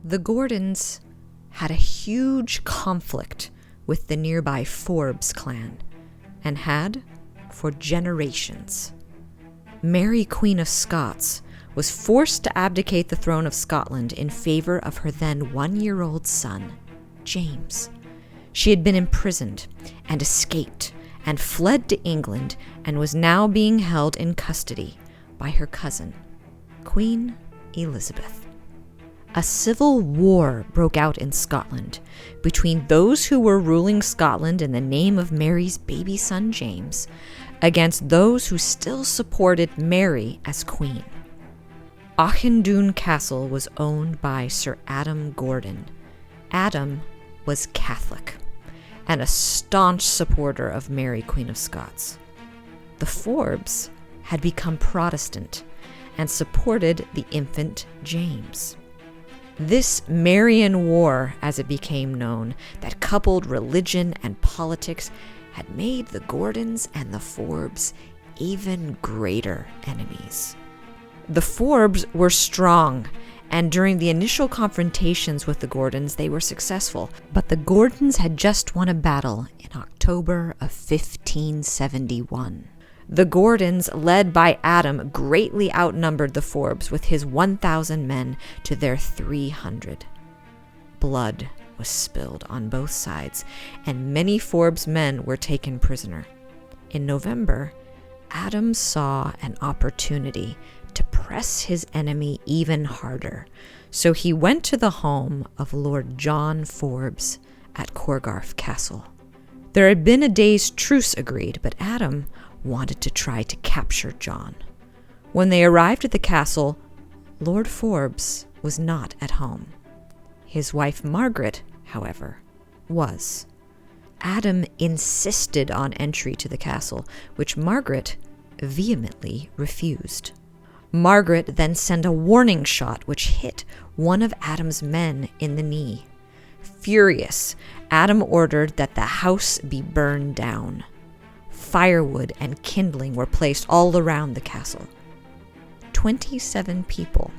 The Gordons had a huge conflict with the nearby Forbes clan, and had for generations. Mary Queen of Scots was forced to abdicate the throne of Scotland in favor of her then 1-year-old son, James. She had been imprisoned and escaped and fled to England and was now being held in custody by her cousin, Queen Elizabeth. A civil war broke out in Scotland between those who were ruling Scotland in the name of Mary's baby son James against those who still supported Mary as queen. Auchindoun Castle was owned by Sir Adam Gordon. Adam was Catholic and a staunch supporter of Mary Queen of Scots. The Forbes had become Protestant and supported the infant James. This Marian War, as it became known, that coupled religion and politics, had made the Gordons and the Forbes even greater enemies. The Forbes were strong, and during the initial confrontations with the Gordons, they were successful. But the Gordons had just won a battle in October of 1571. The Gordons, led by Adam, greatly outnumbered the Forbes with his 1,000 men to their 300. Blood was spilled on both sides, and many Forbes men were taken prisoner. In November, Adam saw an opportunity to press his enemy even harder, so he went to the home of Lord John Forbes at Auchindoun Castle. There had been a day's truce agreed, but Adam wanted to try to capture John. When they arrived at the castle, Lord Forbes was not at home. His wife Margaret, however, was. Adam insisted on entry to the castle, which Margaret vehemently refused. Margaret then sent a warning shot which hit one of Adam's men in the knee. Furious, Adam ordered that the house be burned down. Firewood and kindling were placed all around the castle. 27 people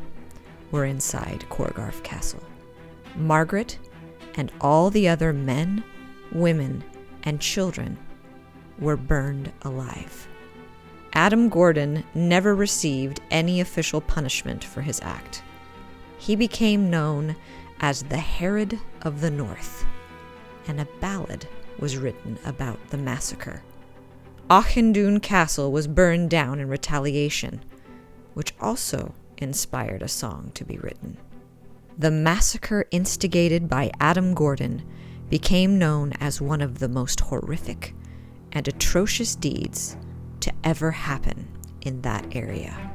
were inside Auchindoun Castle. Margaret and all the other men, women, and children were burned alive. Adam Gordon never received any official punishment for his act. He became known as the Herod of the North, and a ballad was written about the massacre. Auchindoun Castle was burned down in retaliation, which also inspired a song to be written. The massacre instigated by Adam Gordon became known as one of the most horrific and atrocious deeds to ever happen in that area.